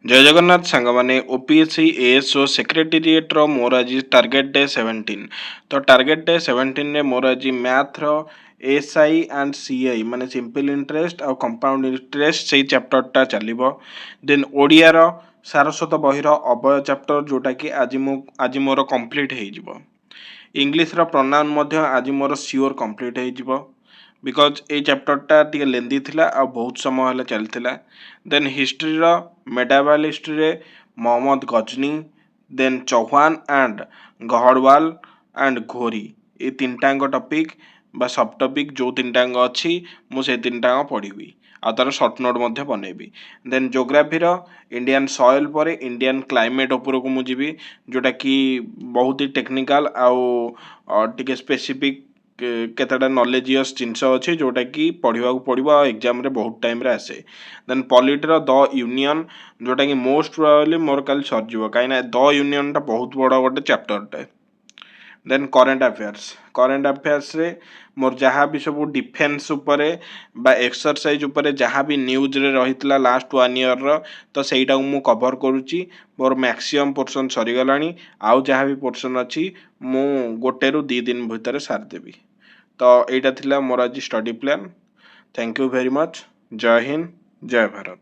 जय Jagannath सांगमाने OPSC ASO secretariat रो मोर आज target day 17। तो टार्गेट डे 17 ने मोर आज मैथ रो एसआई एंड सीआई माने सिंपल इंटरेस्ट और कंपाउंड इंटरेस्ट से चैप्टरटा चलिबो। देन ओडिया रो सारस्वत बही रो अवय चैप्टर जोटा कि आज मोर कंप्लीट हे जिवो। इंग्लिश रो प्रोनाउन मध्य आज मोर श्योर कंप्लीट हे जिवो बिकज ए चैप्टरटा टिके लेंदी थिला आ बहुत समय हले चलथिला। देन हिस्ट्री रो मेडावाल हिस्ट्री रे Mohammad Ghazni, then Chauhan and Gahadavala and Ghori ये तीनटांग टॉपिक बा सब टॉपिक जो तीनटांग अच्छी मु से तीनटांग पढ़ी आ तार शॉर्ट नोट मध्य बनैबी। देन ज्योग्राफी रो इंडियन सॉइल पर इंडियन क्लाइमेट उपर को मुझे जोटा कि बहुत ही टेक्निकल आउ टिके स्पेसिफिक केतेटा नॉलेजियस जिनस अच्छे जोटा कि पढ़ा पड़ो एग्जाम रे बहुत टाइम रे आसे। देन पॉलिटर द यूनियन जोटा कि मोस्ट प्रोबेबली मोर कल सरजिव कहीं द यूनियन टा बहुत बड़ गोटे चैप्टरटे। देन करेंट अफेयर्स रे मोर जहाँ भी सब डिफेन्स उपरे बा एक्सरसाइज उपरे जहाँ भी न्यूज रे रहितला लास्ट 1 ईयर रो तो सेटा मु कवर करूची। मोर मैक्सिमम पोर्शन सरीगलानी आउ जहाँ भी पोर्शन अच्छी मु गोटे रु 2 दिन भितर सार देबी। तो एटा थिला मोर आज study plan. Thank you very much. जय हिंद, जय भारत।